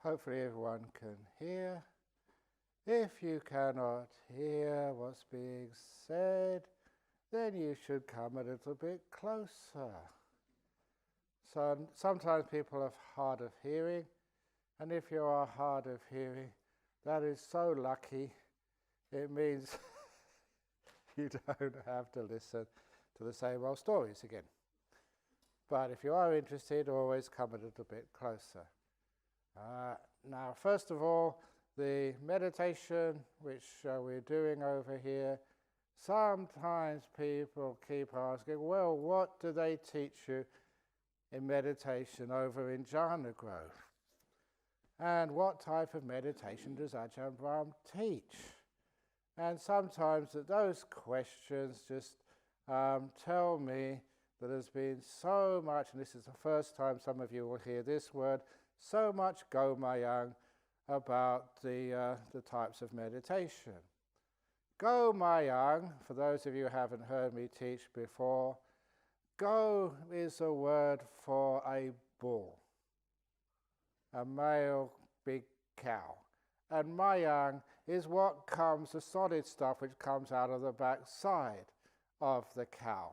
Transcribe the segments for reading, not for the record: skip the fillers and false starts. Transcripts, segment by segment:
Hopefully everyone can hear. If you cannot hear what's being said, then you should come a little bit closer. So sometimes people are hard of hearing, and if you are hard of hearing, that is so lucky. It means you don't have to listen to the same old stories again. But if you are interested, always come a little bit closer. Now, first of all, the meditation which we're doing over here, sometimes people keep asking, well, what do they teach you in meditation over in Jhana Grove? And what type of meditation does Ajahn Brahm teach? And sometimes those questions just tell me that there's been so much, and this is the first time some of you will hear this word, so much gomayang about the types of meditation. Gomayang, for those of you who haven't heard me teach before, go is a word for a bull, a male big cow. And mayang is what comes, the solid stuff which comes out of the back side of the cow.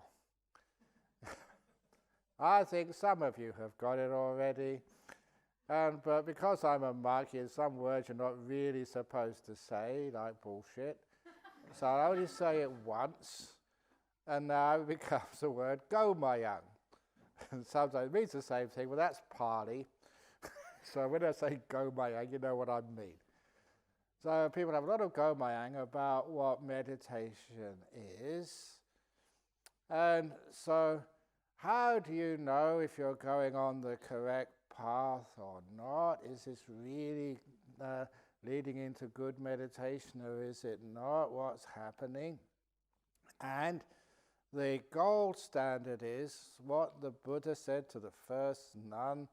I think some of you have got it already. But because I'm a monk, there's some words you're not really supposed to say, like bullshit. So I only say it once, and now it becomes the word gomayang. And sometimes it means the same thing, but that's Pali. So when I say gomayang, you know what I mean. So people have a lot of gomayang about what meditation is. And so how do you know if you're going on the correct path or not? Is this really leading into good meditation, or is it not? What's happening? And the gold standard is what the Buddha said to the first nun,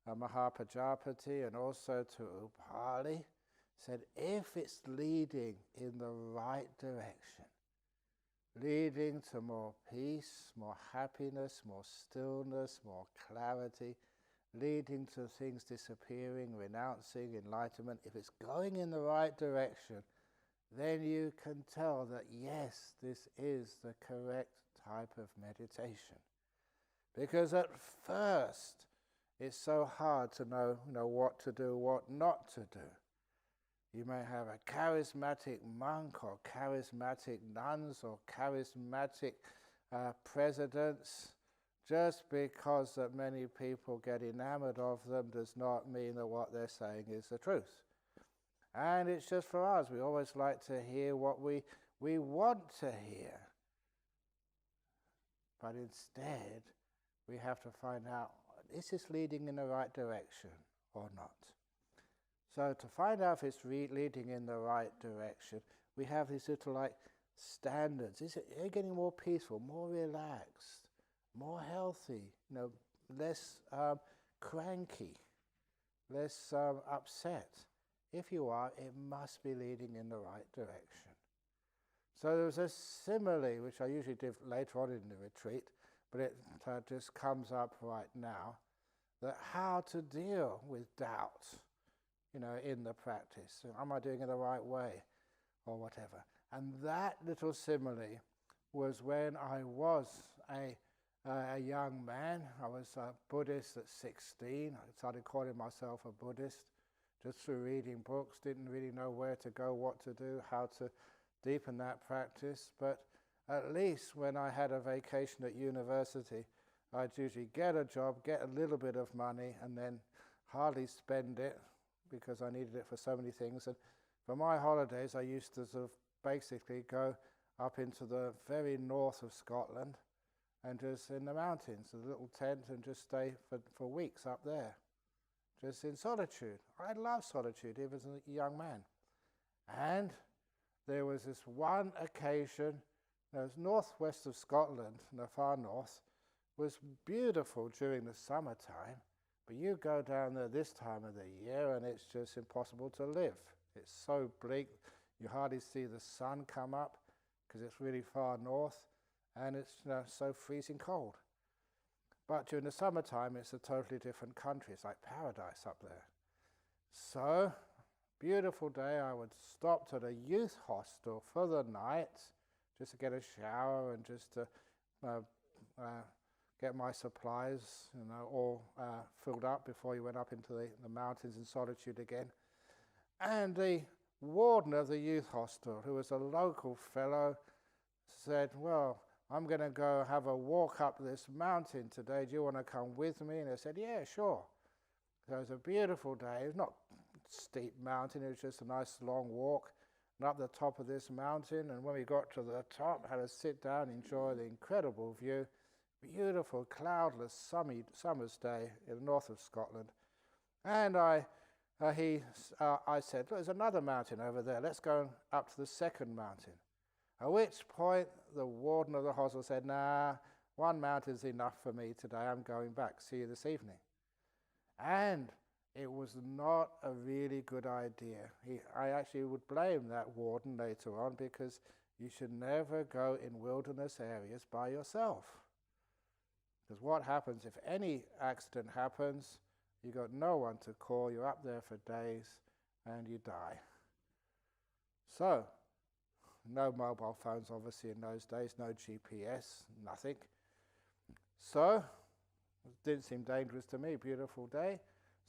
Mahapajapati, and also to Upali, said, if it's leading in the right direction, leading to more peace, more happiness, more stillness, more clarity, leading to things disappearing, renouncing, enlightenment, if it's going in the right direction, then you can tell that yes, this is the correct type of meditation. Because at first, it's so hard to know, what to do, what not to do. You may have a charismatic monk or charismatic nuns or charismatic presidents. Just because that many people get enamored of them does not mean that what they're saying is the truth. And it's just for us. We always like to hear what we want to hear. But instead, we have to find out, is this leading in the right direction or not? So to find out if it's leading in the right direction, we have these little standards. Are you getting more peaceful, more relaxed, more healthy, less cranky, less upset? If you are, it must be leading in the right direction. So there's a simile, which I usually do later on in the retreat, but it just comes up right now, that how to deal with doubt, in the practice. So am I doing it the right way, or whatever? And that little simile was when I was a young man. I was a Buddhist at 16. I started calling myself a Buddhist just through reading books, didn't really know where to go, what to do, how to deepen that practice. But at least when I had a vacation at university, I'd usually get a job, get a little bit of money, and then hardly spend it because I needed it for so many things. And for my holidays, I used to sort of basically go up into the very north of Scotland and just in the mountains, a little tent, and just stay for weeks up there, just in solitude. I love solitude, even as a young man. And there was this one occasion, it was northwest of Scotland, in the far north, was beautiful during the summertime, but you go down there this time of the year and it's just impossible to live. It's so bleak, you hardly see the sun come up because it's really far north, and it's so freezing cold. But during the summertime, it's a totally different country. It's like paradise up there. so, beautiful day, I would stop at a youth hostel for the night, just to get a shower and just to get my supplies, all filled up before you went up into the mountains in solitude again. And the warden of the youth hostel, who was a local fellow, said, well, I'm going to go have a walk up this mountain today. Do you want to come with me? And I said, yeah, sure. So it was a beautiful day. It was not a steep mountain. It was just a nice long walk. And up the top of this mountain. And when we got to the top, had to sit down and enjoy the incredible view. Beautiful, cloudless, summer's day in the north of Scotland. And I said, look, there's another mountain over there. Let's go up to the second mountain. At which point, the warden of the hostel said, nah, one mountain's enough for me today. I'm going back. See you this evening. And it was not a really good idea. I actually would blame that warden later on, because you should never go in wilderness areas by yourself. Because what happens if any accident happens, you got no one to call, you're up there for days, and you die. So, no mobile phones obviously in those days, no GPS, nothing. So, it didn't seem dangerous to me, beautiful day.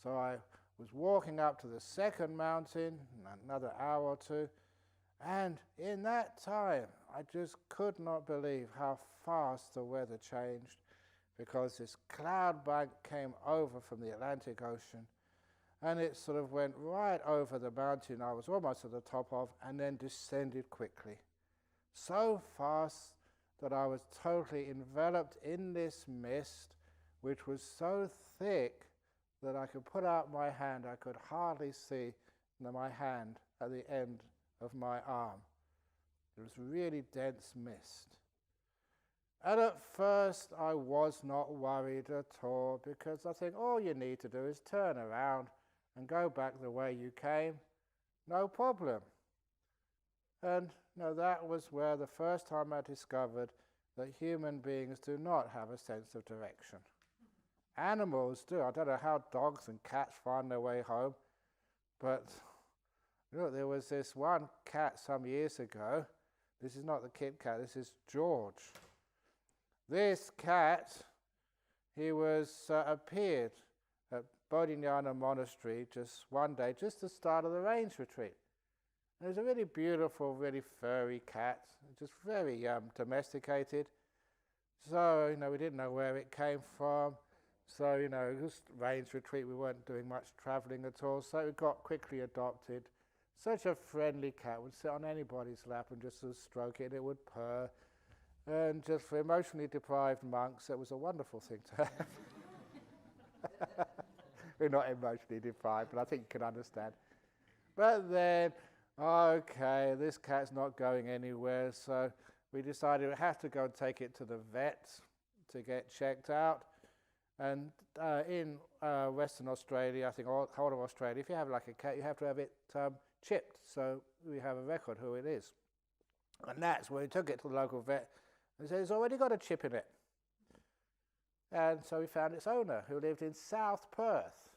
So I was walking up to the second mountain, another hour or two, and in that time, I just could not believe how fast the weather changed, because this cloud bank came over from the Atlantic Ocean, and it sort of went right over the mountain I was almost at the top of, and then descended quickly. So fast that I was totally enveloped in this mist, which was so thick that I could put out my hand. I could hardly see my hand at the end of my arm. It was really dense mist. And at first I was not worried at all, because I think all you need to do is turn around and go back the way you came. No problem. And that was where the first time I discovered that human beings do not have a sense of direction. Animals do. I don't know how dogs and cats find their way home, but there was this one cat some years ago. This is not the Kit Kat, this is George. This cat, he appeared at Bodhinyana Monastery just one day, just the start of the rains retreat. And it was a really beautiful, really furry cat, just very domesticated. So, we didn't know where it came from. So, it was rains retreat, we weren't doing much traveling at all, so it got quickly adopted. Such a friendly cat, would sit on anybody's lap and just sort of stroke it, and it would purr. And just for emotionally deprived monks, it was a wonderful thing to have. We're not emotionally deprived, but I think you can understand. But then, okay, this cat's not going anywhere, so we decided we have to go and take it to the vet to get checked out. And in Western Australia, I think all of Australia, if you have like a cat, you have to have it chipped, so we have a record who it is. And that's when we took it to the local vet. They said, it's already got a chip in it. And so we found its owner, who lived in South Perth.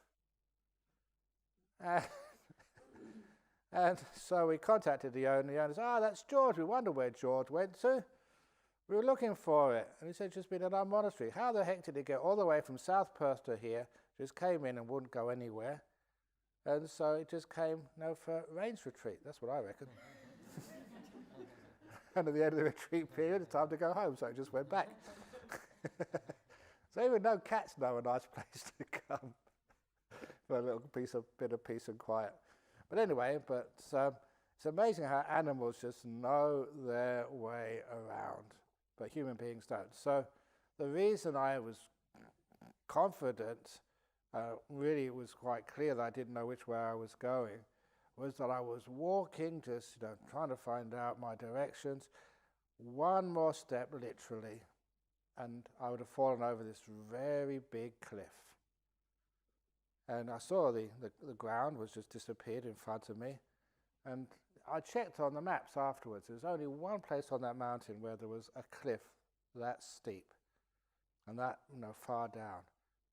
And so we contacted the owner. The owner said, that's George. We wonder where George went to. We were looking for it. And he said, just been at our monastery. How the heck did it get all the way from South Perth to here? Just came in and wouldn't go anywhere. And so it just came for rains retreat. That's what I reckon. And at the end of the retreat period, it's time to go home, so it just went back. So even though cats know a nice place to come for a little bit of peace and quiet. But anyway, it's amazing how animals just know their way around, but human beings don't. So the reason I was confident, really it was quite clear that I didn't know which way I was going, was that I was walking, just trying to find out my directions. One more step, literally, and I would have fallen over this very big cliff. And I saw the ground was just disappeared in front of me, and I checked on the maps afterwards. There was only one place on that mountain where there was a cliff that steep, and that far down,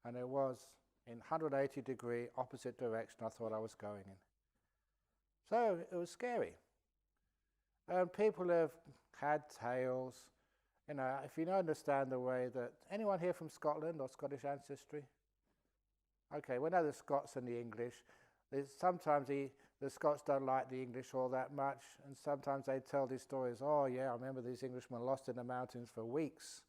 and it was in 180-degree opposite direction I thought I was going in. So it was scary. And people have had tales. If you don't understand the way that... Anyone here from Scotland or Scottish ancestry? Okay, we know the Scots and the English. Sometimes the Scots don't like the English all that much, and sometimes they tell these stories, oh yeah, I remember these Englishmen lost in the mountains for weeks.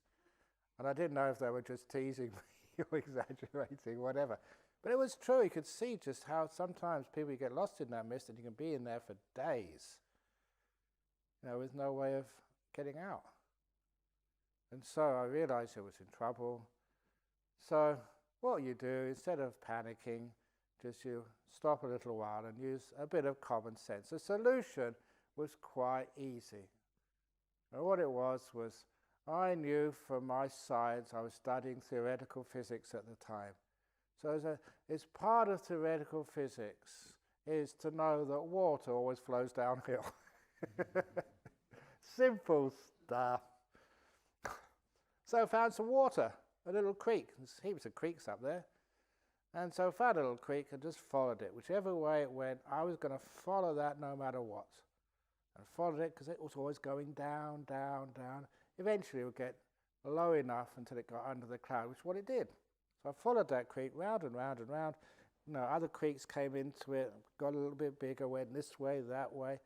And I didn't know if they were just teasing me or exaggerating, whatever. But it was true. You could see just how sometimes people get lost in that mist and you can be in there for days, with no way of getting out. And so I realized I was in trouble. So what you do, instead of panicking, just you stop a little while and use a bit of common sense. The solution was quite easy. And what it was I knew from my science, I was studying theoretical physics at the time. So it's part of theoretical physics is to know that water always flows downhill. Simple stuff. So I found some water, a little creek. There's heaps of creeks up there. And so I found a little creek and just followed it. Whichever way it went, I was going to follow that no matter what. And followed it because it was always going down, down, down. Eventually it would get low enough until it got under the cloud, which is what it did. So I followed that creek round and round and round. Other creeks came into it, got a little bit bigger, went this way, that way.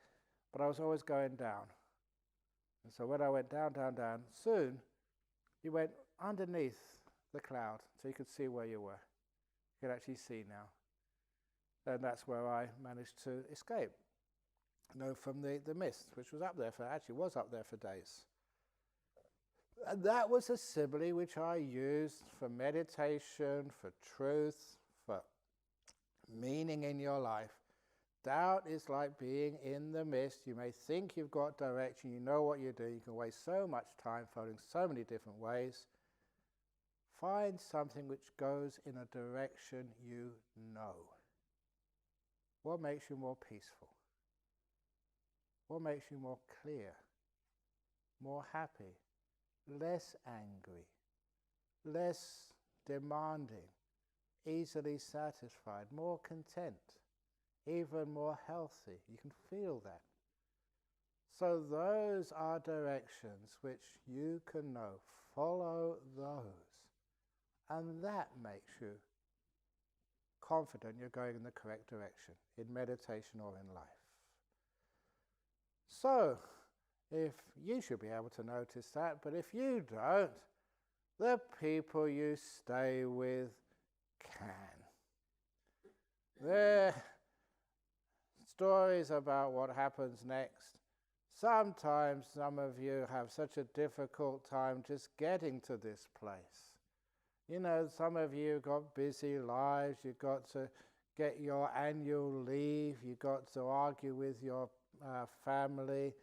But I was always going down. And so when I went down, down, down, soon you went underneath the cloud so you could see where you were. You could actually see now. And that's where I managed to escape. From the mist, which was up there for days. And that was a simile which I used for meditation, for truth, for meaning in your life. Doubt is like being in the mist. You may think you've got direction, you know what you do. You can waste so much time following so many different ways. Find something which goes in a direction you know. What makes you more peaceful? What makes you more clear, more happy, less angry, less demanding, easily satisfied, more content, even more healthy? You can feel that. So those are directions which you can know. Follow those. And that makes you confident you're going in the correct direction, in meditation or in life. So, if you should be able to notice that, but if you don't, the people you stay with can. Their stories about what happens next. Sometimes some of you have such a difficult time just getting to this place. Some of you got busy lives, you've got to get your annual leave, you've got to argue with your family,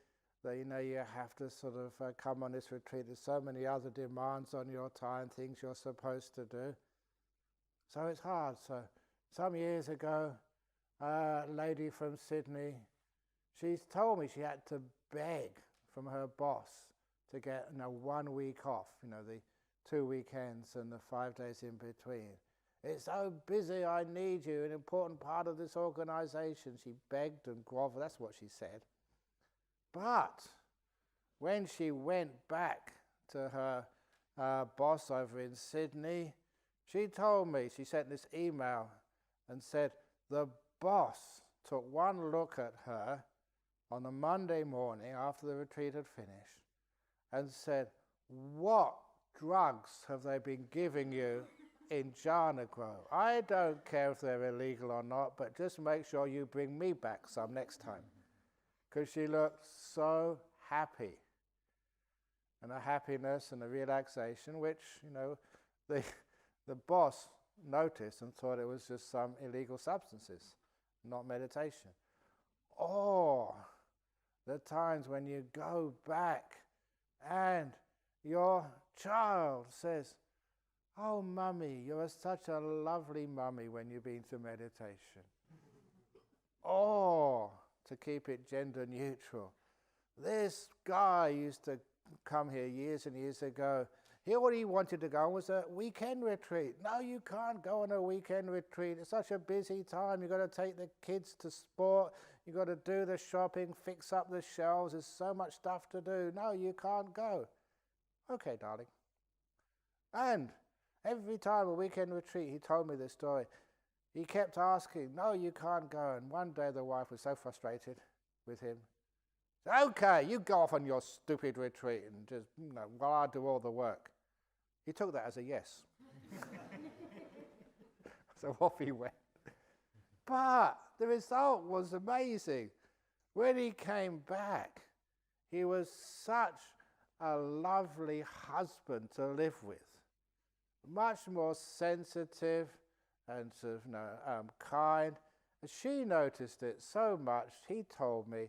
that you have to sort of come on this retreat. There's so many other demands on your time, things you're supposed to do. So it's hard. So some years ago, a lady from Sydney, she's told me she had to beg from her boss to get 1 week off, the 2 weekends and the 5 days in between. It's so busy, I need you, an important part of this organization. She begged and grovelled, that's what she said. But when she went back to her boss over in Sydney, she told me, she sent this email and said, the boss took one look at her on a Monday morning after the retreat had finished and said, what drugs have they been giving you in Jhana Grove? I don't care if they're illegal or not, but just make sure you bring me back some next time. Because she looked so happy. And a happiness and a relaxation, which, the boss noticed and thought it was just some illegal substances, not meditation. Or the times when you go back and your child says, oh, mummy, you're such a lovely mummy when you've been to meditation. Or, to keep it gender neutral, this guy used to come here years and years ago. All he wanted to go on was a weekend retreat. No, you can't go on a weekend retreat. It's such a busy time. You've got to take the kids to sport. You've got to do the shopping, fix up the shelves. There's so much stuff to do. No, you can't go. Okay, darling. And every time a weekend retreat, he told me this story. He kept asking, no, you can't go. And one day the wife was so frustrated with him. Okay, you go off on your stupid retreat and just, while I do all the work. He took that as a yes. So off he went. But the result was amazing. When he came back, he was such a lovely husband to live with. Much more sensitive and sort of, kind. And she noticed it so much, he told me,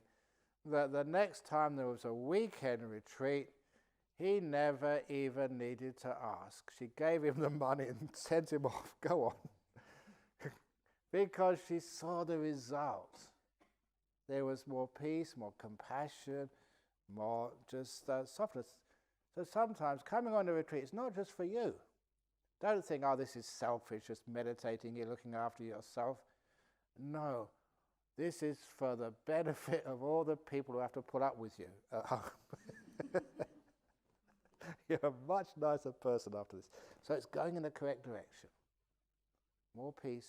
that the next time there was a weekend retreat, he never even needed to ask. She gave him the money and sent him off, go on. Because she saw the results. There was more peace, more compassion, more just softness. So sometimes coming on a retreat is not just for you. Don't think, oh, this is selfish, just meditating, you're looking after yourself. No, this is for the benefit of all the people who have to put up with you at home. You're a much nicer person after this. So it's going in the correct direction. More peace,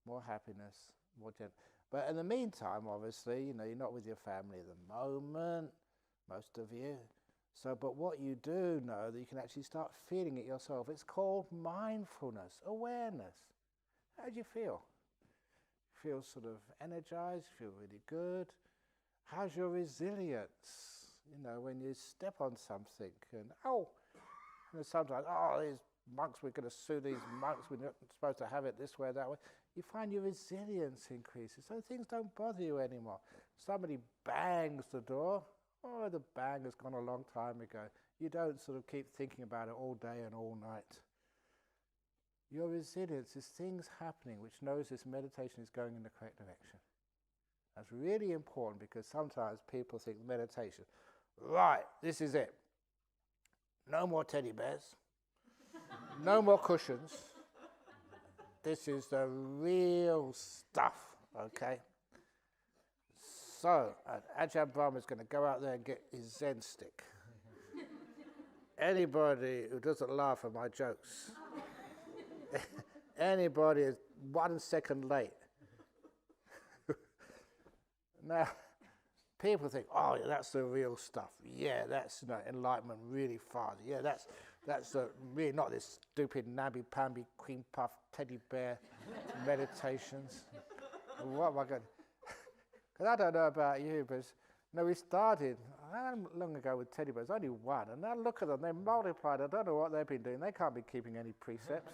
more happiness, more gentle. But in the meantime, obviously, you're not with your family at the moment, most of you. So, but what you do know, that you can actually start feeling it yourself. It's called mindfulness, awareness. How do you feel? Feel sort of energized, feel really good. How's your resilience? When you step on something and sometimes, these monks, we're going to sue these monks, we're not supposed to have it this way or that way. You find your resilience increases, so things don't bother you anymore. Somebody bangs the door, the bang has gone a long time ago. You don't sort of keep thinking about it all day and all night. Your resilience is things happening which knows this meditation is going in the correct direction. That's really important because sometimes people think meditation, right, this is it. No more teddy bears. No more cushions. This is the real stuff, okay? So, Ajahn Brahm is going to go out there and get his Zen stick. Anybody who doesn't laugh at my jokes, anybody is 1 second late. Now, people think, that's the real stuff. Yeah, that's enlightenment really fast. Yeah, that's really not this stupid namby-pamby, cream puff, teddy bear meditations. What am I going? Because I don't know about you, but we started long ago with teddy bears, only one, and now look at them, they multiplied. I don't know what they've been doing. They can't be keeping any precepts.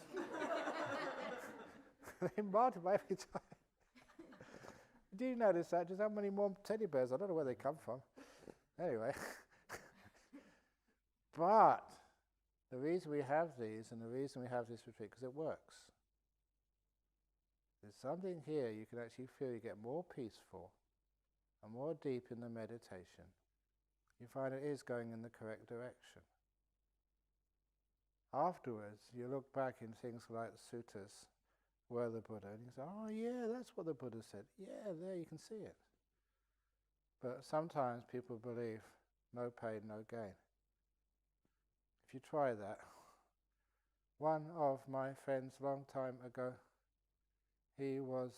They multiply every time. Do you notice that? Just how many more teddy bears? I don't know where they come from. Anyway. But the reason we have these and the reason we have this retreat, because it works. There's something here you can actually feel you get more peaceful and more deep in the meditation. You find it is going in the correct direction. Afterwards, you look back in things like the suttas, where the Buddha, and you say, yeah, that's what the Buddha said. Yeah, there you can see it. But sometimes people believe no pain, no gain. If you try that, one of my friends long time ago, he was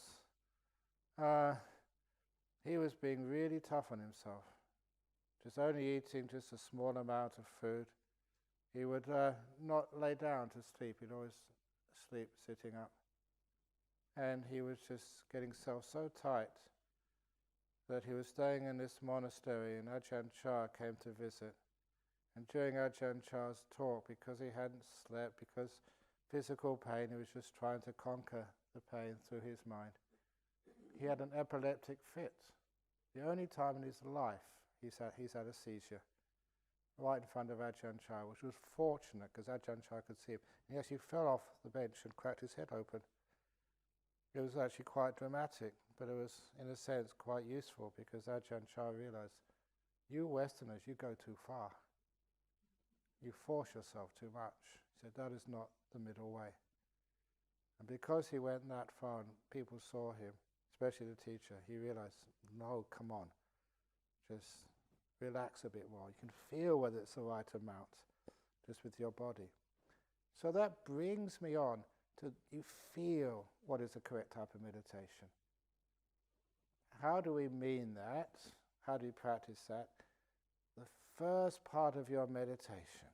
being really tough on himself, just only eating just a small amount of food. He would not lay down to sleep, he'd always sleep sitting up. And he was just getting himself so tight that he was staying in this monastery, and Ajahn Chah came to visit. And during Ajahn Chah's talk, because he hadn't slept, because physical pain, he was just trying to conquer the pain through his mind. He had an epileptic fit. The only time in his life he's had a seizure, right in front of Ajahn Chah, which was fortunate because Ajahn Chah could see him. He actually fell off the bench and cracked his head open. It was actually quite dramatic, but it was, in a sense, quite useful because Ajahn Chah realized, you Westerners, you go too far. you force yourself too much. He said, that is not the middle way. And because he went that far and people saw him, especially the teacher, he realized, no, come on, just relax a bit more. You can feel whether it's the right amount, just with your body. So that brings me on to, you feel what is the correct type of meditation. How do we mean that? How do you practice that? The first part of your meditation,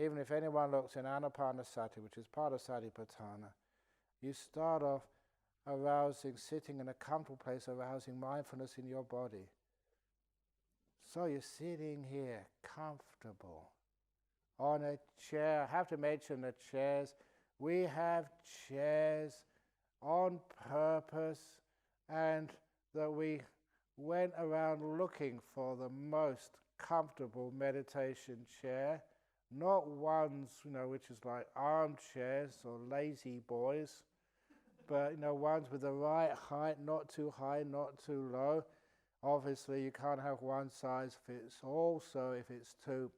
even if anyone looks in Anapanasati, which is part of Satipatthana, you start off arousing, sitting in a comfortable place, arousing mindfulness in your body. So you're sitting here, comfortable, on a chair. I have to mention the chairs. We have chairs on purpose, and that we went around looking for the most comfortable meditation chair, not ones, which is like armchairs or lazy boys, but ones with the right height, not too high, not too low. Obviously, you can't have one size fits all, so if it's too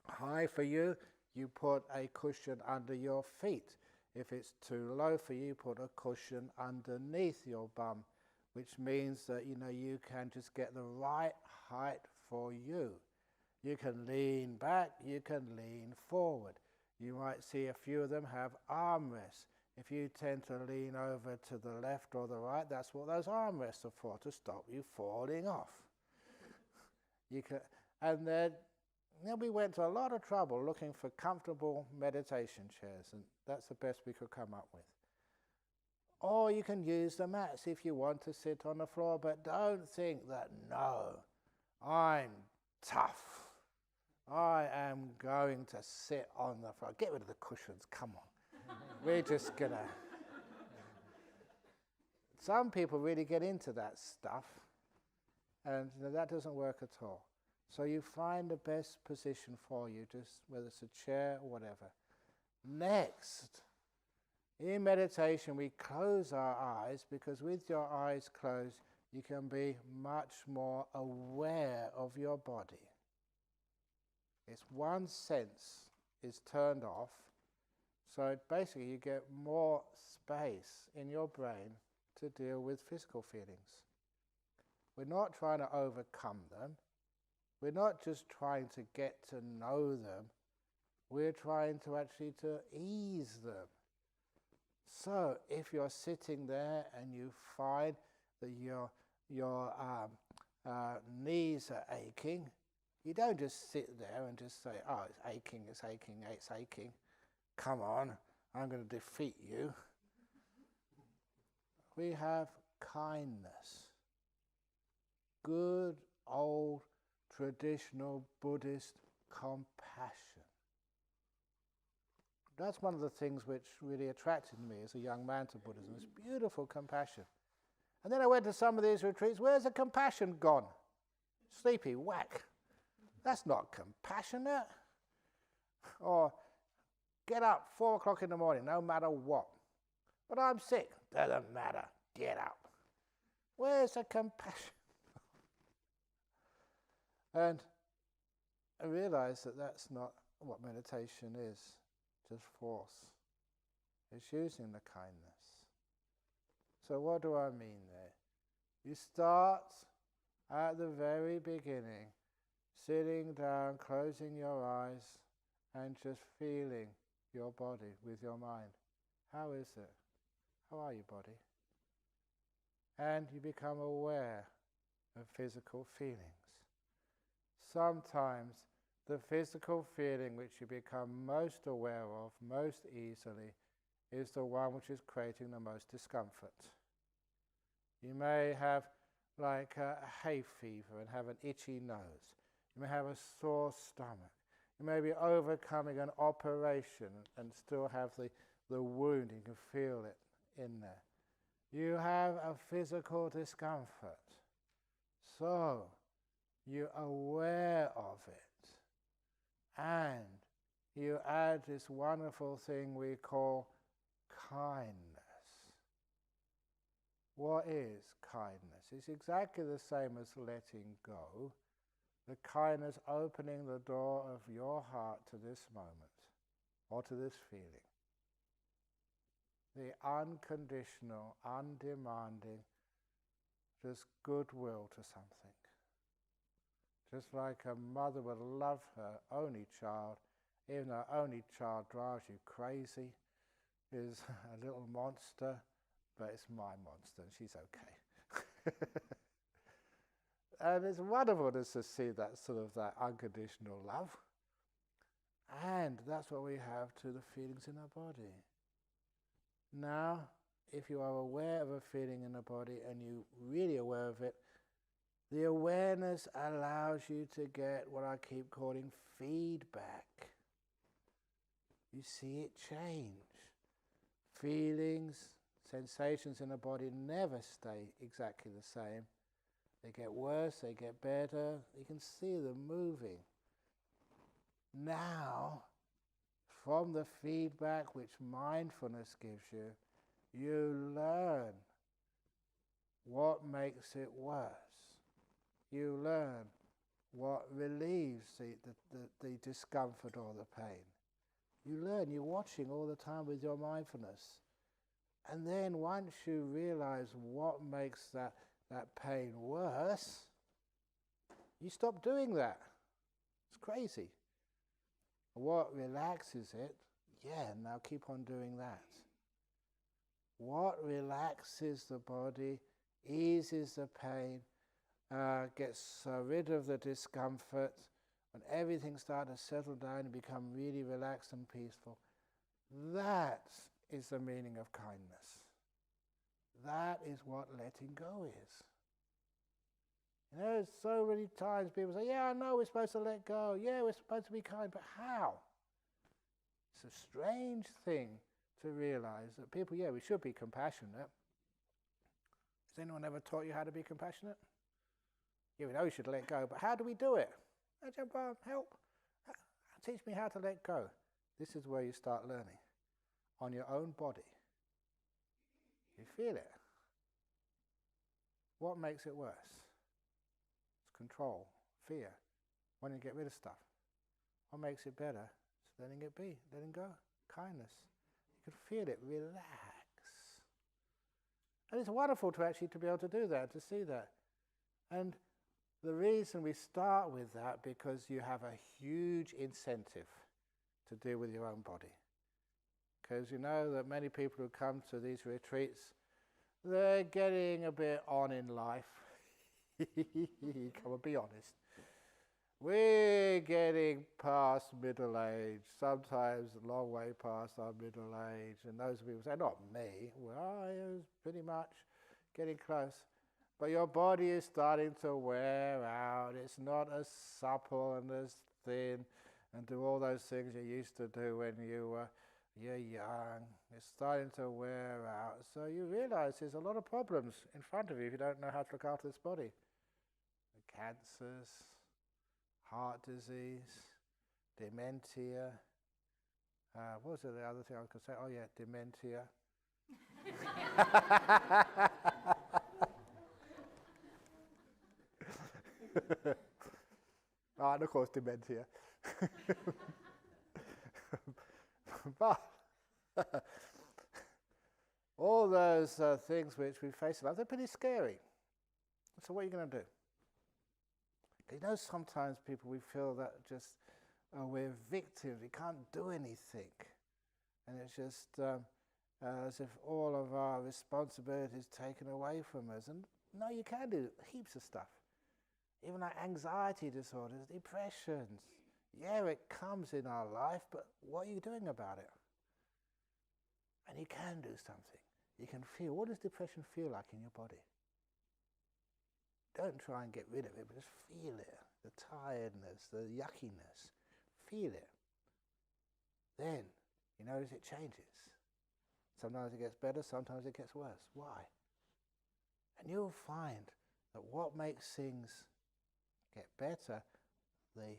high for you, you put a cushion under your feet. If it's too low for you, put a cushion underneath your bum, which means that you can just get the right height for you. You can lean back, you can lean forward. You might see a few of them have armrests. If you tend to lean over to the left or the right, that's what those armrests are for, to stop you falling off. And then we went to a lot of trouble looking for comfortable meditation chairs, and that's the best we could come up with. Or you can use the mats if you want to sit on the floor, but don't think that, no, I'm tough. I am going to sit on the floor. Get rid of the cushions, come on. We're just going to... Some people really get into that stuff, and that doesn't work at all. So you find the best position for you, just whether it's a chair or whatever. Next, in meditation, we close our eyes, because with your eyes closed, you can be much more aware of your body. It's one sense is turned off, so basically you get more space in your brain to deal with physical feelings. We're not trying to overcome them. We're not just trying to get to know them. We're trying to actually to ease them. So if you're sitting there and you find that your knees are aching, you don't just sit there and just say, oh, it's aching, it's aching, it's aching. Come on, I'm going to defeat you. We have kindness. Good old traditional Buddhist compassion. That's one of the things which really attracted me as a young man to Buddhism, this beautiful compassion. And then I went to some of these retreats. Where's the compassion gone? Sleepy, whack. That's not compassionate. Or get up 4 o'clock in the morning, no matter what. But I'm sick. Doesn't matter. Get up. Where's the compassion? And I realized that that's not what meditation is. Just force. It's using the kindness. So what do I mean there? You start at the very beginning, sitting down, closing your eyes, and just feeling your body with your mind. How is it? How are you, body? And you become aware of physical feelings. Sometimes the physical feeling which you become most aware of, most easily, is the one which is creating the most discomfort. You may have like a hay fever and have an itchy nose. You may have a sore stomach. You may be overcoming an operation and still have the wound. You can feel it in there. You have a physical discomfort. So you're aware of it. And you add this wonderful thing we call kindness. What is kindness? It's exactly the same as letting go, The kindness opening the door of your heart to this moment, or to this feeling. The unconditional, undemanding, just goodwill to something. Just like a mother would love her only child, even though her only child drives you crazy, is a little monster, but it's my monster and she's okay. And it's wonderful just to see that sort of that unconditional love. And that's what we have to the feelings in our body. Now, if you are aware of a feeling in the body and you're really aware of it, the awareness allows you to get what I keep calling feedback. You see it change. Feelings, sensations in the body never stay exactly the same. They get worse, they get better. You can see them moving. Now, from the feedback which mindfulness gives you, you learn what makes it worse. You learn what relieves the discomfort or the pain. You learn, you're watching all the time with your mindfulness. And then once you realize what makes that pain worse, you stop doing that. It's crazy. What relaxes it, now keep on doing that. What relaxes the body, eases the pain, gets rid of the discomfort, when everything starts to settle down and become really relaxed and peaceful, that is the meaning of kindness. That is what letting go is. You know, so many times people say, I know we're supposed to let go, we're supposed to be kind, but how? It's a strange thing to realize that people, we should be compassionate. Has anyone ever taught you how to be compassionate? We know you should let go, but how do we do it? Ajahn Brahm, help. Teach me how to let go. This is where you start learning. On your own body. You feel it. What makes it worse? It's control, fear, wanting to get rid of stuff. What makes it better? It's letting it be, letting go, kindness. You can feel it, relax. And it's wonderful to actually to be able to do that, to see that. And the reason we start with that, because you have a huge incentive to deal with your own body. Because you know that many people who come to these retreats, they're getting a bit on in life. Come on, be honest. We're getting past middle age, sometimes a long way past our middle age. And those people say, not me. Well, I was pretty much getting close. But your body is starting to wear out. It's not as supple and as thin and do all those things you used to do when you're young. It's starting to wear out. So you realize there's a lot of problems in front of you if you don't know how to look after this body. The cancers, heart disease, dementia. What was the other thing I could say? Oh yeah, dementia. And of course dementia. But all those things which we face in life, they're pretty scary. So what are you going to do? You know, sometimes people, we feel that just we're victims, we can't do anything. And it's just as if all of our responsibility is taken away from us. And no, you can do heaps of stuff. Even like anxiety disorders, depressions. It comes in our life, but what are you doing about it? And you can do something. You can feel, what does depression feel like in your body? Don't try and get rid of it, but just feel it. The tiredness, the yuckiness. Feel it. Then you notice it changes. Sometimes it gets better, sometimes it gets worse. Why? And you'll find that what makes things get better, the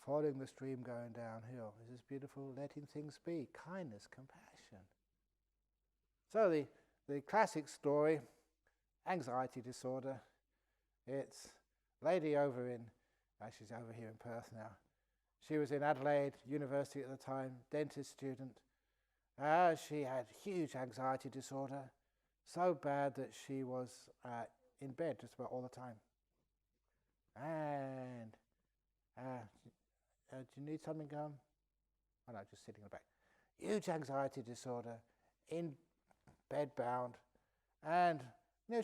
following the stream going downhill, is this beautiful letting things be, kindness, compassion. So the classic story, anxiety disorder, it's a lady over in She's over here in Perth now. She was in Adelaide University at the time, dentist student. She had huge anxiety disorder, so bad that she was in bed just about all the time. And do you need something, Oh no, just sitting in the back. Huge anxiety disorder, in bed bound. And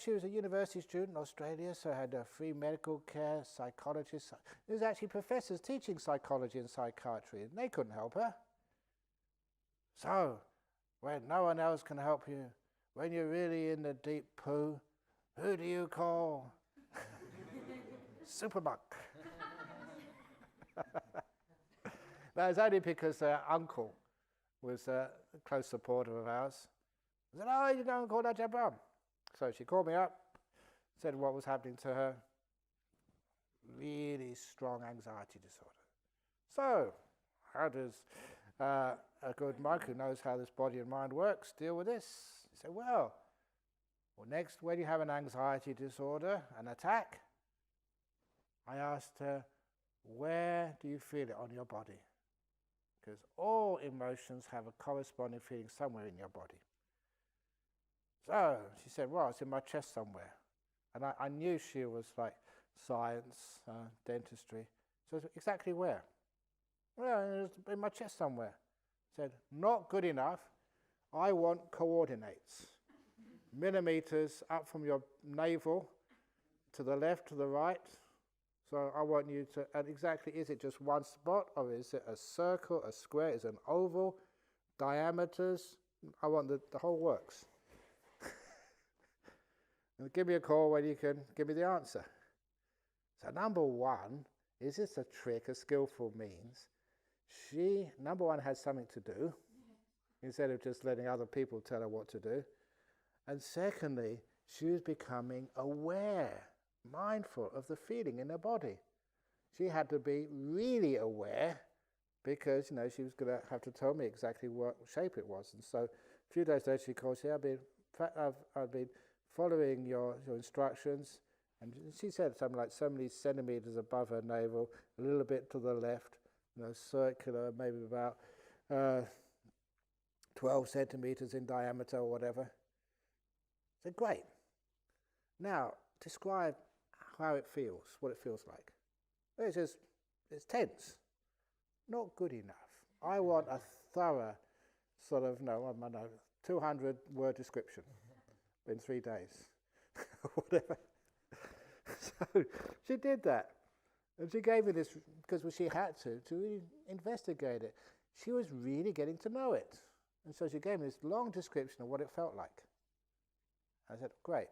she was a university student in Australia, so had free medical care, psychologists. There was actually professors teaching psychology and psychiatry, and they couldn't help her. So, when no one else can help you, when you're really in the deep poo, who do you call? Supermonk. That was only because her uncle was a close supporter of ours. I said, oh, you go and call Ajahn Brahm. So she called me up, said what was happening to her. Really strong anxiety disorder. So, how does a good monk who knows how this body and mind works deal with this? He said, well, next, when you have an anxiety disorder, an attack, I asked her, where do you feel it on your body? Because all emotions have a corresponding feeling somewhere in your body. So she said, well, it's in my chest somewhere. And I knew she was like science, dentistry. So exactly where? Well, it's in my chest somewhere. Said, not good enough. I want coordinates. Millimeters up from your navel to the left, to the right. So I want you to, and exactly, is it just one spot, or is it a circle, a square, is it an oval, diameters? I want the whole works. And give me a call when you can give me the answer. So number one, is this a trick, a skillful means? She, number one, has something to do, instead of just letting other people tell her what to do. And secondly, she was becoming aware, mindful of the feeling in her body. She had to be really aware, because she was going to have to tell me exactly what shape it was. And so a few days later she called, she said, I've been following your instructions, and she said something like so many centimeters above her navel, a little bit to the left, circular, maybe about 12 centimeters in diameter or whatever. I said, great. Now, describe how it feels, what it feels like. It's tense. Not good enough. I want a thorough sort of, 200-word description in 3 days. Whatever. So she did that. And she gave me this, because she had to really investigate it. She was really getting to know it. And so she gave me this long description of what it felt like. I said, great.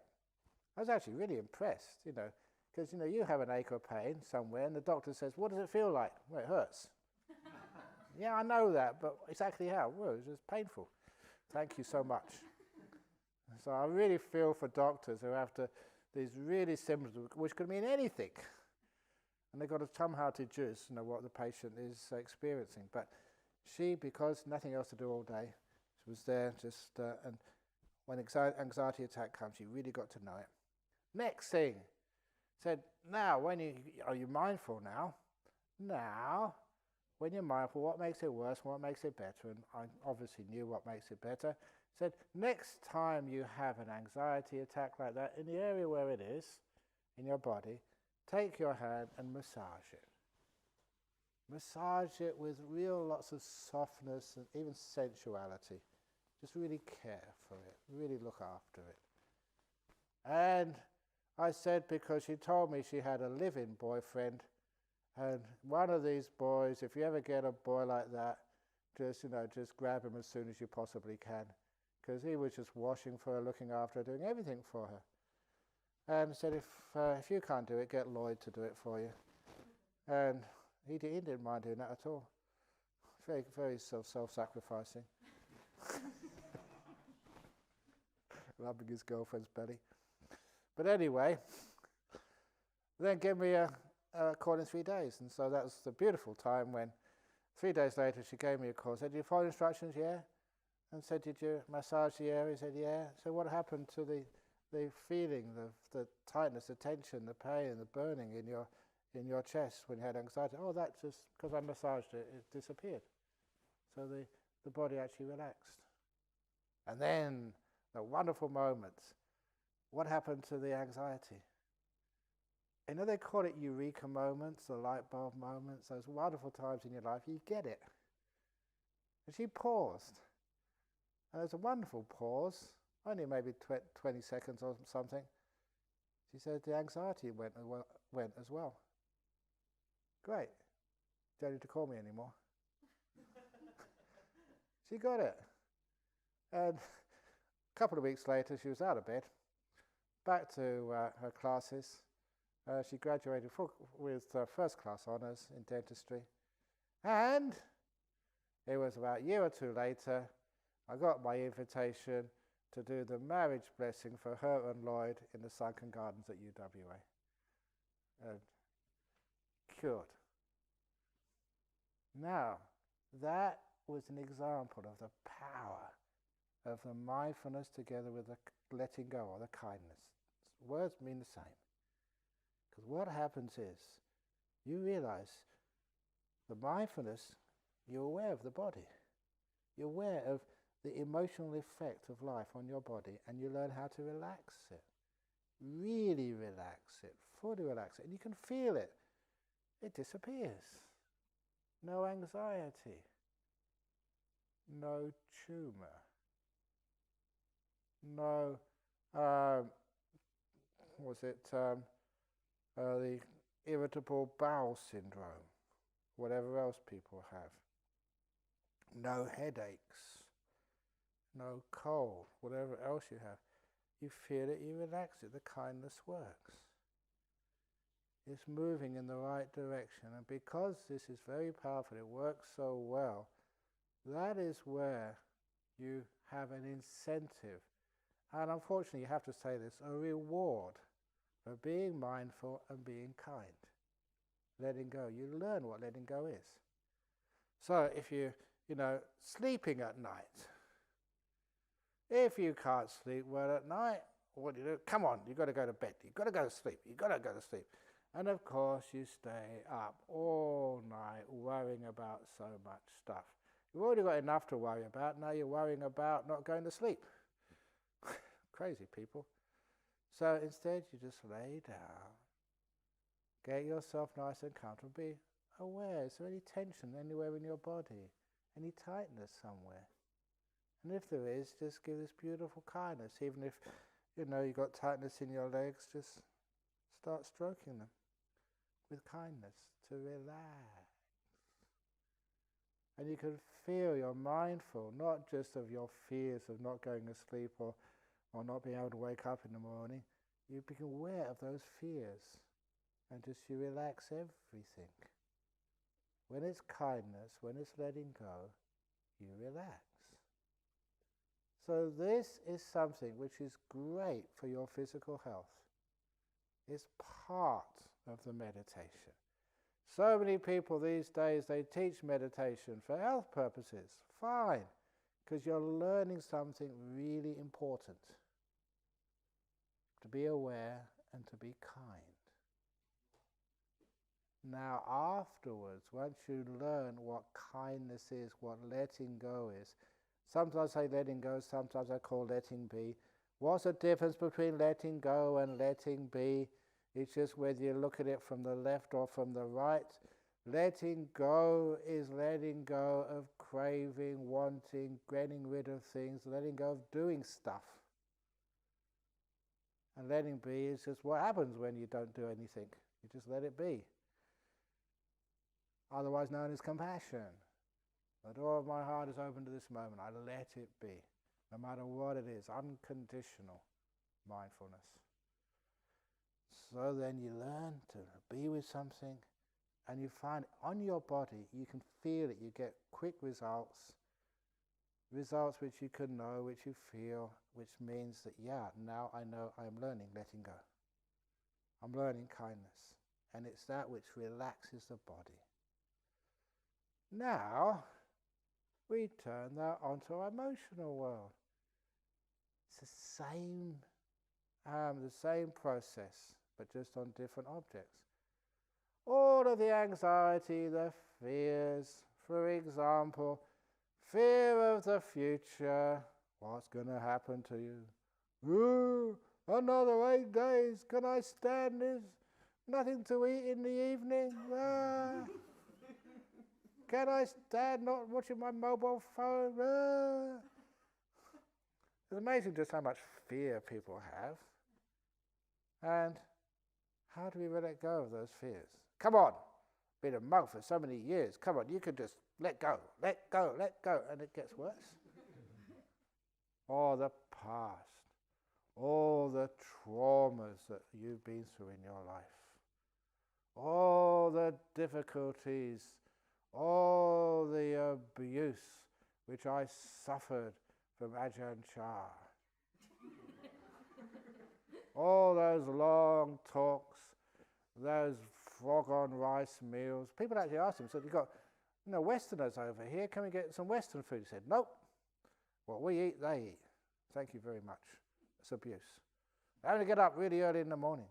I was actually really impressed, because, you have an ache or pain somewhere, and the doctor says, what does it feel like? Well, it hurts. Yeah, I know that, but exactly how? Well, it was just painful. Thank you so much. So I really feel for doctors who have these really symptoms, which could mean anything. And they've got to somehow deduce, what the patient is experiencing. But she, because nothing else to do all day, she was there just, and when anxiety attack comes, she really got to know it. Next thing, said, now, are you mindful now? Now, when you're mindful, what makes it worse, what makes it better? And I obviously knew what makes it better. Said, next time you have an anxiety attack like that, in the area where it is, in your body, take your hand and massage it. Massage it with real lots of softness and even sensuality. Just really care for it, really look after it. And I said, because she told me she had a live-in boyfriend, and one of these boys, if you ever get a boy like that, just grab him as soon as you possibly can, because he was just washing for her, looking after her, doing everything for her. And said, if you can't do it, get Lloyd to do it for you. And he didn't mind doing that at all. Very, very self-sacrificing. Rubbing his girlfriend's belly. But anyway, then gave me a call in 3 days. And so that was the beautiful time when 3 days later she gave me a call. Said, did you follow instructions? Yeah. And said, did you massage the area? He said, yeah. So what happened to the feeling, the tightness, the tension, the pain, the burning in your chest when you had anxiety. Oh, that's just because I massaged it, it disappeared. So the body actually relaxed. And then the wonderful moments. What happened to the anxiety? You know, they call it eureka moments, the light bulb moments, those wonderful times in your life. You get it. And she paused. And there's a wonderful pause, only maybe 20 seconds or something. She said the anxiety went as well. Great. Don't need to call me anymore. She got it. And a couple of weeks later, she was out of bed, back to her classes. She graduated with first class honours in dentistry. And it was about a year or two later, I got my invitation to do the marriage blessing for her and Lloyd in the Sunken Gardens at UWA. Cured. Now, that was an example of the power of the mindfulness together with the letting go or the kindness. Words mean the same. Because what happens is, you realize the mindfulness, you're aware of the body. You're aware of the emotional effect of life on your body, and you learn how to relax it. Really relax it, fully relax it, and you can feel it. It disappears. No anxiety. No tumour. No, the irritable bowel syndrome, whatever else people have. No headaches, no cold, whatever else you have. You feel it, you relax it, the kindness works. It's moving in the right direction, and because this is very powerful, it works so well, that is where you have an incentive, and unfortunately you have to say this, a reward for being mindful and being kind. Letting go. You learn what letting go is. So if sleeping at night, if you can't sleep well at night, what do you do? Come on, you've got to go to bed. You've got to go to sleep. You've got to go to sleep. And of course you stay up all night worrying about so much stuff. You've already got enough to worry about. Now you're worrying about not going to sleep. Crazy people. So instead you just lay down. Get yourself nice and comfortable. Be aware. Is there any tension anywhere in your body? Any tightness somewhere? And if there is, just give this beautiful kindness. Even if you've got tightness in your legs, just start stroking them with kindness to relax. And you can feel you're mindful, not just of your fears of not going to sleep or not being able to wake up in the morning. You become aware of those fears and just you relax everything. When it's kindness, when it's letting go, you relax. So this is something which is great for your physical health. It's part of the meditation. So many people these days, they teach meditation for health purposes. Fine, because you're learning something really important. To be aware and to be kind. Now afterwards, once you learn what kindness is, what letting go is, sometimes I say letting go, sometimes I call letting be. What's the difference between letting go and letting be? It's just whether you look at it from the left or from the right. Letting go is letting go of craving, wanting, getting rid of things, letting go of doing stuff. And letting be is just what happens when you don't do anything. You just let it be. Otherwise known as compassion. The door of my heart is open to this moment. I let it be. No matter what it is. Unconditional mindfulness. So then you learn to be with something and you find on your body, you can feel it. You get quick results. Results which you can know, which you feel, which means that, now I know I am learning letting go. I'm learning kindness. And it's that which relaxes the body. Now, we turn that onto our emotional world. It's the same process, but just on different objects. all of the anxiety, the fears, for example, fear of the future, what's going to happen to you? Ooh, another 8 days, can I stand this? Nothing to eat in the evening? Can I stand not watching my mobile phone? It's amazing just how much fear people have. And how do we let go of those fears? Come on, been a monk for so many years. Come on, you can just let go, and it gets worse. All the past, all the traumas that you've been through in your life, all the difficulties, all the abuse which I suffered from Ajahn, all those long talks, those frog on rice meals. People actually asked him, said, "You've got, Westerners over here, can we get some Western food?" He said, "Nope. What we eat, they eat. Thank you very much. It's abuse. Having to get up really early in the morning.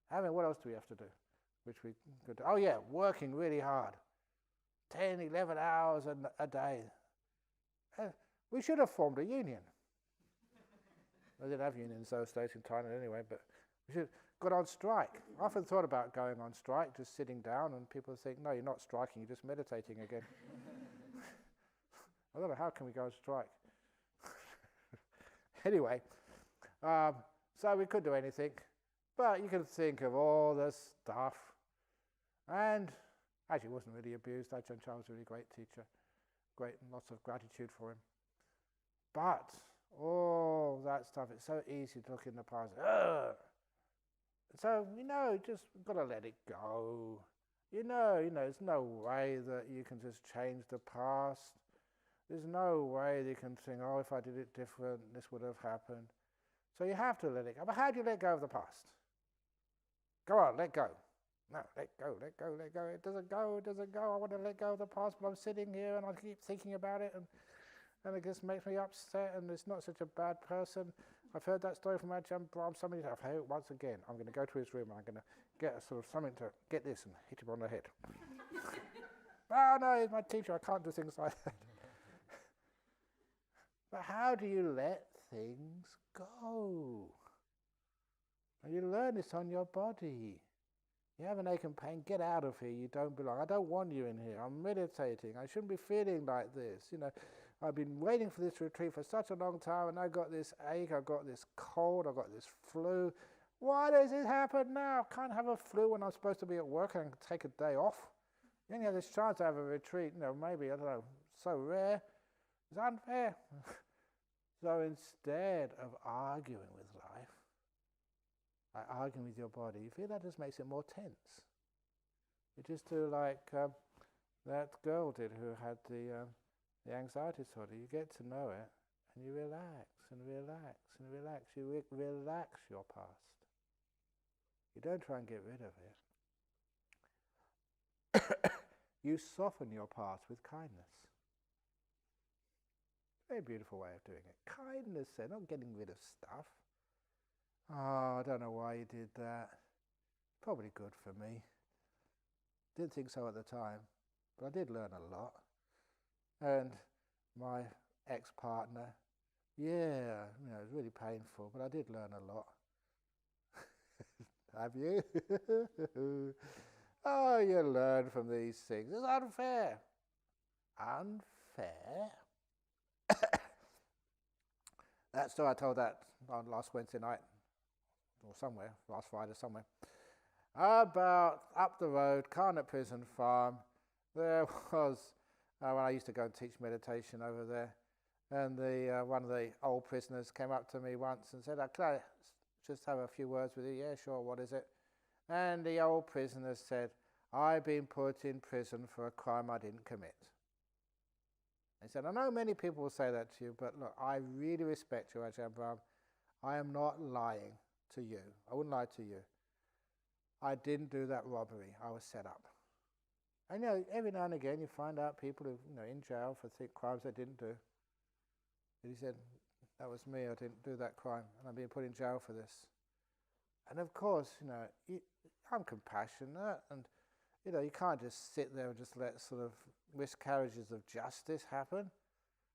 What else do we have to do?" Which we could do. Oh yeah, working really hard. 10, 11 hours a day. We should have formed a union. They didn't have unions those days in Thailand anyway, but we should have got on strike. I often thought about going on strike, just sitting down, and people think, no, you're not striking, you're just meditating again. I don't know, how can we go on strike? Anyway, so we could do anything, but you can think of all the stuff. And actually, he wasn't really abused. Ajahn Chah was a really great teacher. Lots of gratitude for him. But all that stuff, it's so easy to look in the past. Ugh! So, just got to let it go. There's no way that you can just change the past. There's no way that you can think, oh, if I did it different, this would have happened. So you have to let it go. But how do you let go of the past? Go on, let go. No, let go. It doesn't go. I want to let go of the past, but I'm sitting here and I keep thinking about it, and it just makes me upset, and it's not such a bad person. I've heard that story from Ajahn Brahm. I've heard it once again. I'm going to go to his room and I'm going to get a sort of something to get this and hit him on the head. Oh no, he's my teacher. I can't do things like that. But how do you let things go? And you learn this on your body. You have an ache and pain, get out of here, you don't belong. I don't want you in here, I'm meditating, I shouldn't be feeling like this. I've been waiting for this retreat for such a long time, and I got this ache, I got this cold, I got this flu. Why does it happen now? I can't have a flu when I'm supposed to be at work and take a day off. You only have this chance to have a retreat, maybe, I don't know, so rare. It's unfair. So instead of arguing with life, arguing with your body, you feel that just makes it more tense. You just do like that girl did who had the anxiety disorder. You get to know it, and you relax and relax and relax. You relax your past. You don't try and get rid of it. You soften your past with kindness. Very beautiful way of doing it. Kindness, then, not getting rid of stuff. Oh, I don't know why you did that. Probably good for me. Didn't think so at the time, but I did learn a lot. And my ex-partner, it was really painful, but I did learn a lot. Have you? Oh, you learn from these things. It's unfair. Unfair? That story, I told that on last Wednesday night, or somewhere, last Friday somewhere, about up the road, Carnot Prison Farm. There was, when I used to go and teach meditation over there, and one of the old prisoners came up to me once and said, "Can I just have a few words with you?" "Yeah, sure, what is it?" And the old prisoner said, "I've been put in prison for a crime I didn't commit." He said, "I know many people will say that to you, but look, I really respect you, Ajahn Brahm. I am not lying to you. I wouldn't lie to you. I didn't do that robbery. I was set up." And every now and again you find out people who in jail for crimes they didn't do. And he said, "That was me. I didn't do that crime, and I'm being put in jail for this." And of course, I'm compassionate, and you can't just sit there and just let sort of miscarriages of justice happen.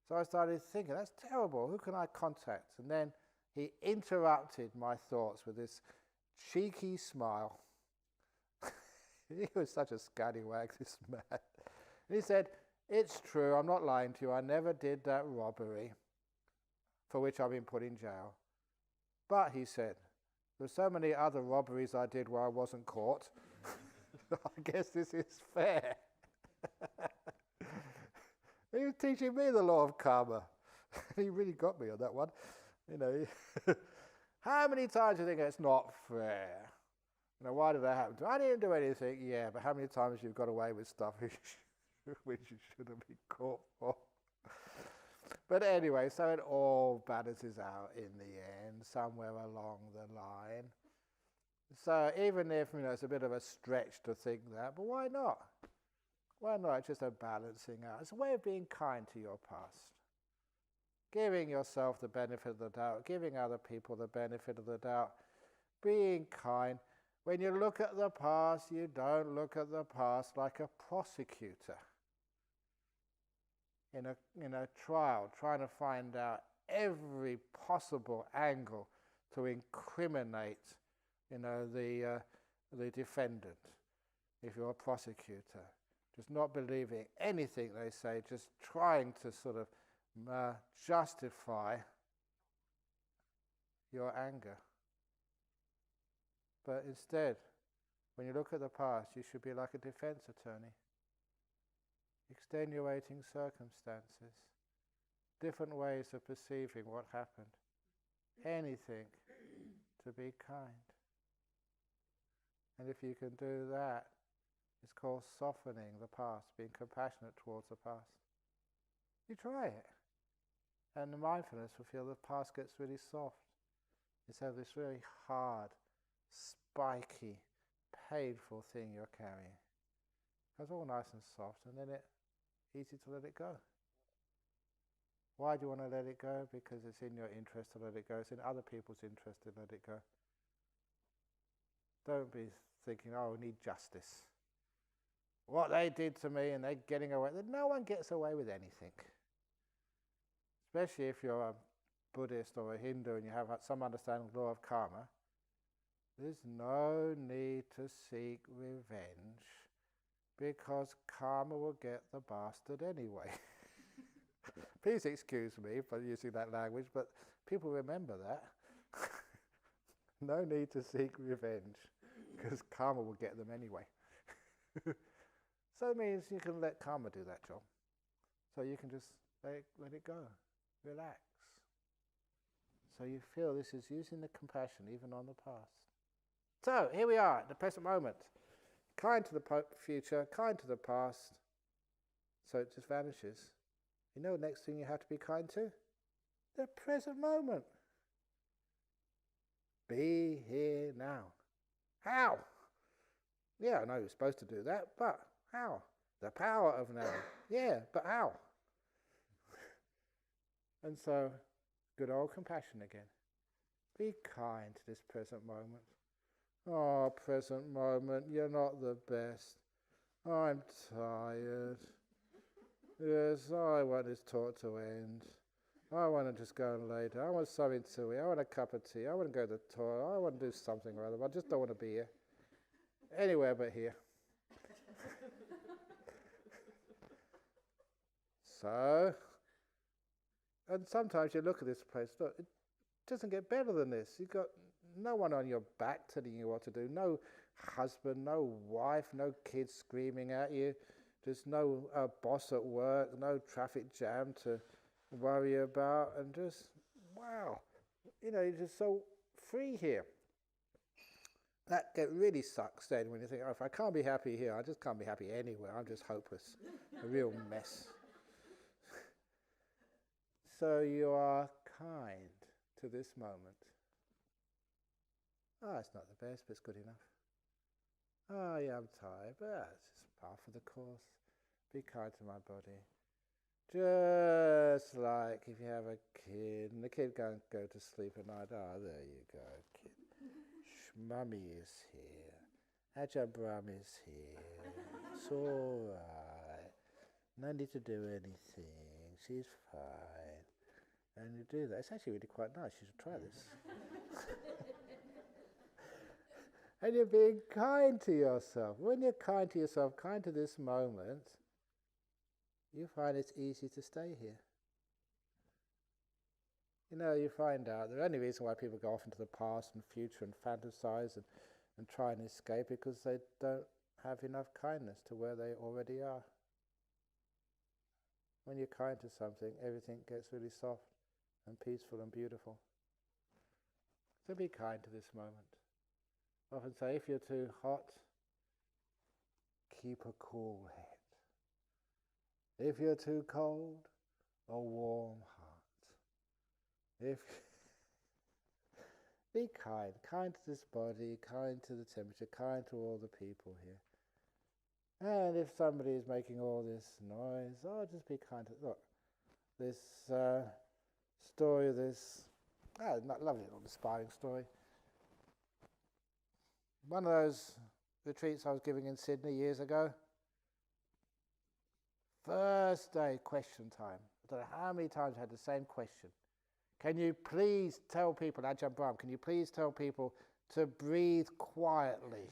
So I started thinking, that's terrible, who can I contact? And then he interrupted my thoughts with this cheeky smile. He was such a scallywag, this man. And he said, it's true, I'm not lying to you, I never did that robbery for which I've been put in jail. But, he said, there's so many other robberies I did where I wasn't caught. I guess this is fair. He was teaching me the law of karma. He really got me on that one. How many times do you think it's not fair? Why did that happen to me? I didn't do anything. Yeah, but how many times you've got away with stuff which you shouldn't be caught for? But anyway, so it all balances out in the end, somewhere along the line. So even if, it's a bit of a stretch to think that, but why not? Why not? It's just a balancing out. It's a way of being kind to your past. Giving yourself the benefit of the doubt, giving other people the benefit of the doubt, being kind. When you look at the past, you don't look at the past like a prosecutor in a trial, trying to find out every possible angle to incriminate, the defendant, if you're a prosecutor. Just not believing anything they say, just trying to sort of justify your anger. But instead, when you look at the past, you should be like a defense attorney. Extenuating circumstances, different ways of perceiving what happened. Anything to be kind. And if you can do that, it's called softening the past, being compassionate towards the past. You try it. And the mindfulness will feel the past gets really soft. Instead of this really hard, spiky, painful thing you're carrying. It's all nice and soft, and then it's easy to let it go. Why do you want to let it go? Because it's in your interest to let it go. It's in other people's interest to let it go. Don't be thinking, oh, we need justice. What they did to me and they're getting away. No one gets away with anything. Especially if you're a Buddhist or a Hindu and you have some understanding of the law of karma. There's no need to seek revenge because karma will get the bastard anyway. Please excuse me for using that language, but people remember that. No need to seek revenge because karma will get them anyway. So it means you can let karma do that job. So you can just let it go, relax. So you feel this is using the compassion even on the past. So here we are at the present moment. Kind to the future, kind to the past. So it just vanishes. You know the next thing you have to be kind to? The present moment. Be here now. How? Yeah, I know you're supposed to do that, but how? The power of now. Yeah, but how? And so, good old compassion again. Be kind to this present moment. Oh, present moment, you're not the best. I'm tired. Yes, I want this talk to end. I want to just go and lay down. I want something to eat. I want a cup of tea. I want to go to the toilet. I want to do something or other. I just don't want to be here. Anywhere but here. So, and sometimes you look at this place, look, it doesn't get better than this. You've got no one on your back telling you what to do. No husband, no wife, no kids screaming at you. There's no boss at work, no traffic jam to worry about, and just, wow, you're just so free here. That really sucks then when you think, oh, if I can't be happy here, I just can't be happy anywhere. I'm just hopeless, a real mess. So you are kind to this moment. Oh, it's not the best, but it's good enough. Oh, yeah, I'm tired, but it's just part of the course. Be kind to my body. Just like if you have a kid, and the kid can't go to sleep at night. Oh, there you go, kid. Mummy is here. Ajahn Brahm is here. It's all right. No need to do anything. She's fine. And you do that. It's actually really quite nice. You should try this. And you're being kind to yourself. When you're kind to yourself, kind to this moment, you find it's easy to stay here. You know, you find out the only reason why people go off into the past and future and fantasize and try and escape because they don't have enough kindness to where they already are. When you're kind to something, everything gets really soft and peaceful and beautiful. So be kind to this moment. I often say, if you're too hot, keep a cool head. If you're too cold, a warm heart. Be kind to this body, kind to the temperature, kind to all the people here. And if somebody is making all this noise, just be kind to look. This story of this, lovely little inspiring story. One of those retreats I was giving in Sydney years ago. First day, question time. I don't know how many times I had the same question. Can you please tell people, Ajahn Brahm, can you please tell people to breathe quietly?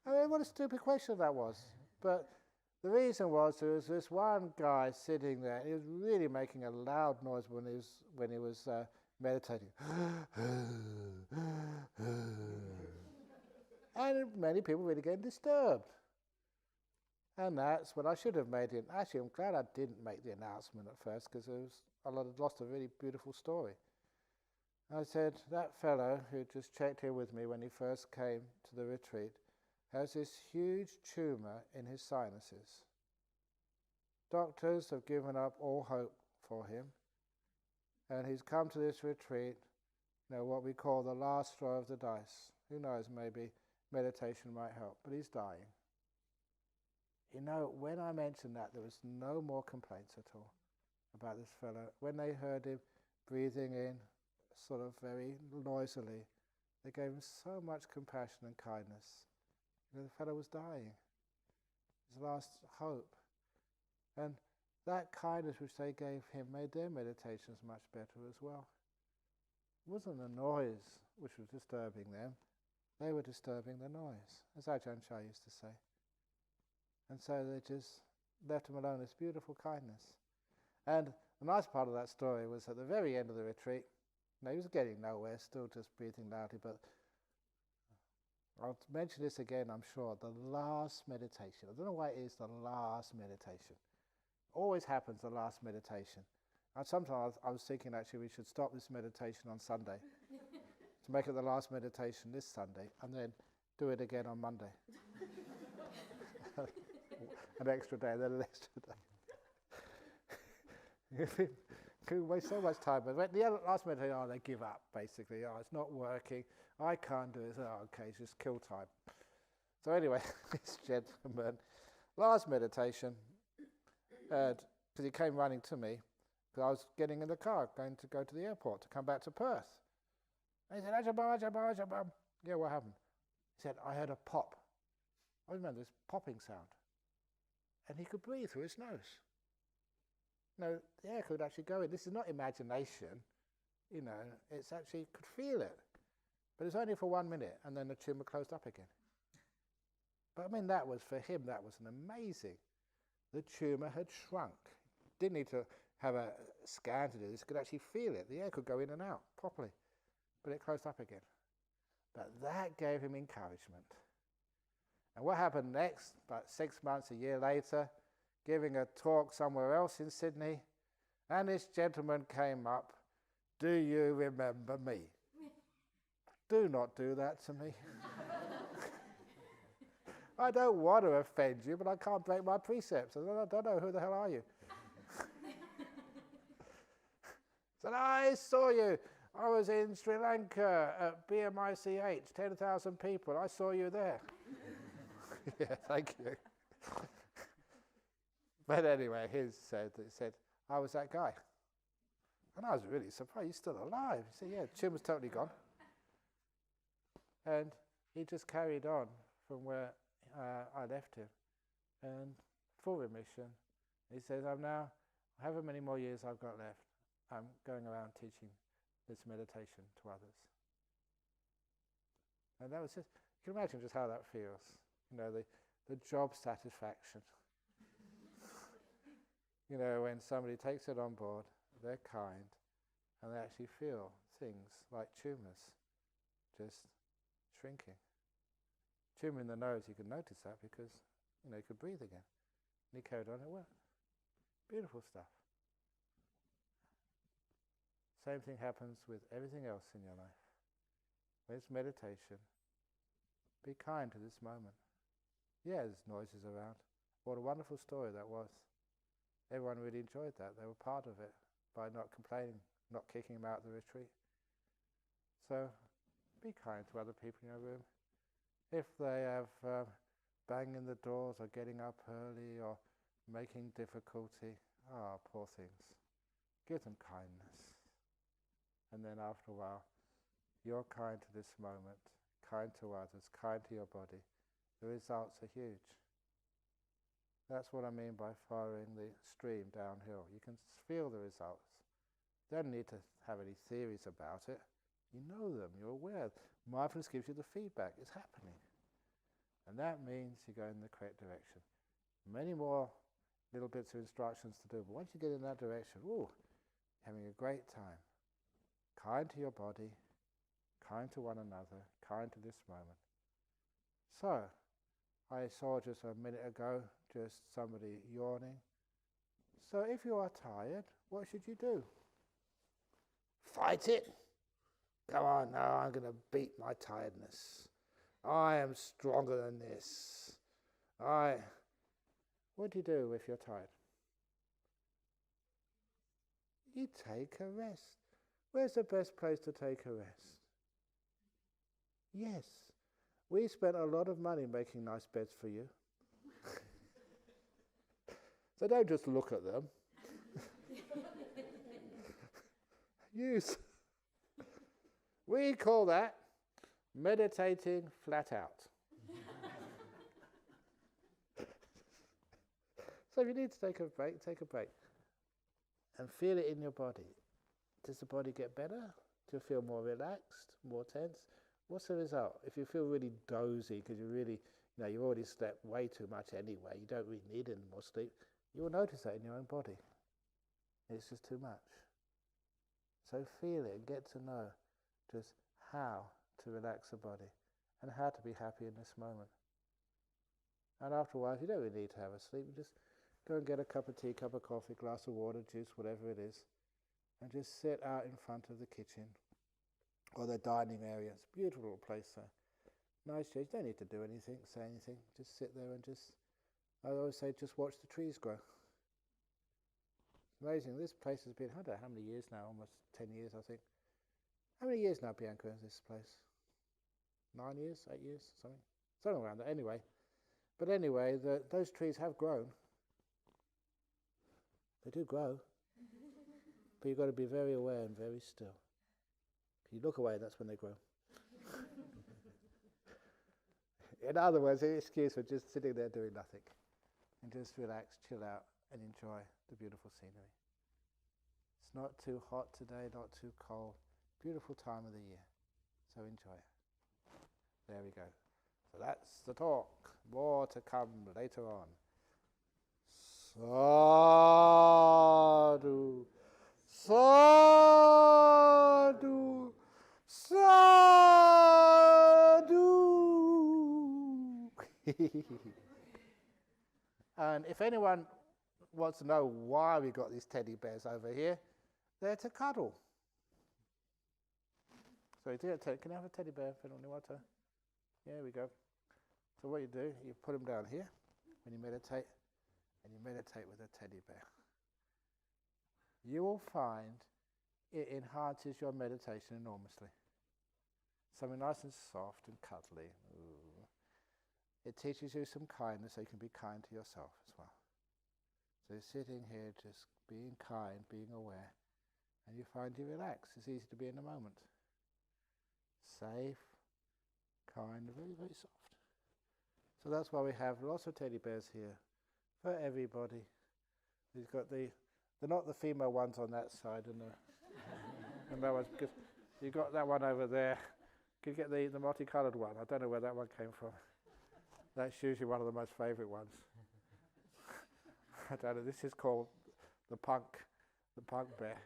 I mean, what a stupid question that was. But the reason was there was this one guy sitting there, and he was really making a loud noise when he was meditating. And many people really getting disturbed. And that's what I should have made it. Actually, I'm glad I didn't make the announcement at first because I lost a really beautiful story. I said, that fellow who just checked in with me when he first came to the retreat has this huge tumour in his sinuses. Doctors have given up all hope for him. And he's come to this retreat, what we call the last throw of the dice. Who knows, maybe meditation might help, but he's dying. When I mentioned that, there was no more complaints at all about this fellow. When they heard him breathing in sort of very noisily, they gave him so much compassion and kindness. The fellow was dying. His last hope. And that kindness which they gave him made their meditations much better as well. It wasn't the noise which was disturbing them. They were disturbing the noise, as Ajahn Chah used to say. And so they just left him alone, this beautiful kindness. And the nice part of that story was at the very end of the retreat, he was getting nowhere, still just breathing loudly, but I'll mention this again, I'm sure, the last meditation. I don't know why it is the last meditation. Always happens, the last meditation. And sometimes I was thinking actually we should stop this meditation on Sunday to make it the last meditation this Sunday and then do it again on Monday. An extra day, then an extra day. Could waste so much time. But the last meditation, they give up, basically. It's not working. I can't do it. Okay, just kill time. So anyway, this gentleman, last meditation, because he came running to me, because I was getting in the car, going to go to the airport to come back to Perth. And he said, Ajahn Brahm. Yeah, what happened? He said, I heard a pop. I remember this popping sound. And he could breathe through his nose. The air could actually go in. This is not imagination. It's actually could feel it. But it's only for 1 minute, and then the tumour closed up again. But that was, for him, that was an amazing. The tumour had shrunk. Didn't need to have a scan to do this. Could actually feel it. The air could go in and out properly. But it closed up again. But that gave him encouragement. And what happened next, about 6 months, a year later, giving a talk somewhere else in Sydney, and this gentleman came up, do you remember me? Do not do that to me. I don't want to offend you, but I can't break my precepts. I don't know, who the hell are you? Said, I saw you. I was in Sri Lanka at BMICH, 10,000 people. I saw you there. Yeah, thank you. But anyway, he said, I was that guy. And I was really surprised. He's still alive. He said, yeah, the tumour's totally gone. And he just carried on from where I left him, and full remission. He says, I'm now, however many more years I've got left, I'm going around teaching this meditation to others. And that was just, you can imagine just how that feels. You know, the job satisfaction. You know, when somebody takes it on board, they're kind, and they actually feel things like tumours just shrinking. Tumour in the nose, you can notice that because, you know, you could breathe again. And he carried on, it worked. Beautiful stuff. Same thing happens with everything else in your life. When it's meditation, be kind to this moment. Yeah, there's noises around. What a wonderful story that was. Everyone really enjoyed that. They were part of it by not complaining, not kicking them out of the retreat. So be kind to other people in your room. If they have banging the doors or getting up early or making difficulty, poor things. Give them kindness. And then after a while, you're kind to this moment, kind to others, kind to your body. The results are huge. That's what I mean by following the stream downhill. You can feel the results. You don't need to have any theories about it. You know them, you're aware. Mindfulness gives you the feedback, it's happening. And that means you go in the correct direction. Many more little bits of instructions to do, but once you get in that direction, having a great time. Kind to your body, kind to one another, kind to this moment. So, I saw just a minute ago, just somebody yawning. So if you are tired, what should you do? Fight it! Come on now, I'm going to beat my tiredness. I am stronger than this. What do you do if you're tired? You take a rest. Where's the best place to take a rest? Yes. We spent a lot of money making nice beds for you. So don't just look at them. Use. We call that meditating flat out. So if you need to take a break, take a break. And feel it in your body. Does the body get better? Do you feel more relaxed, more tense? What's the result? If you feel really dozy because you've already slept way too much anyway, you don't really need any more sleep, you will notice that in your own body. It's just too much. So feel it and get to know just how to relax the body and how to be happy in this moment. And after a while, if you don't really need to have a sleep, you just go and get a cup of tea, cup of coffee, glass of water, juice, whatever it is, and just sit out in front of the kitchen or the dining area. It's a beautiful little place there. Nice chairs. You don't need to do anything, say anything. Just sit there and I always say, just watch the trees grow. It's amazing. This place has been, I don't know how many years now, almost 10 years, I think. How many years now, Bianca, is this place? 9 years, 8 years, something around that. Anyway, those trees have grown. They do grow, but you've got to be very aware and very still. If you look away, that's when they grow. In other words, an excuse for just sitting there doing nothing and just relax, chill out, and enjoy the beautiful scenery. It's not too hot today, not too cold. Beautiful time of the year, so enjoy it. There we go. So that's the talk. More to come later on. Sadhu, sadhu, sadhu. And if anyone wants to know why we got these teddy bears over here, they're to cuddle. So can I have a teddy bear if anyone wants to? Here we go. So what you do, you put them down here when you meditate, and you meditate with a teddy bear. You will find it enhances your meditation enormously. Something nice and soft and cuddly. Ooh. It teaches you some kindness so you can be kind to yourself as well. So you're sitting here just being kind, being aware, and you find you relax. It's easy to be in the moment. Safe, kind, very, very soft. So that's why we have lots of teddy bears here for everybody. We've got they're not the female ones on that side, and the male ones, because you've got that one over there. You get the multicoloured one. I don't know where that one came from. That's usually one of the most favourite ones. I don't know. This is called the punk bear.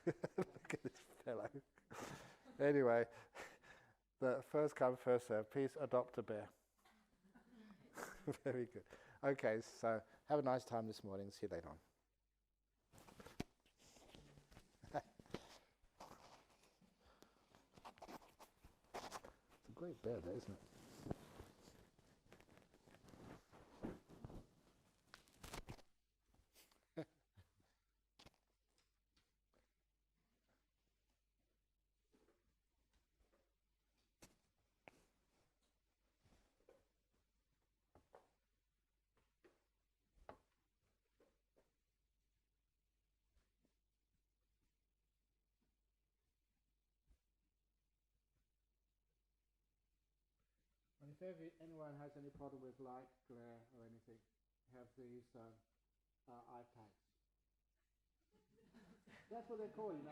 Look at this fellow. Anyway, the first come, first serve. Please adopt a bear. Very good. Okay, so have a nice time this morning. See you later on. It's a great bear, isn't it? And if anyone has any problem with light, glare or anything, have these iPads. That's what they're called,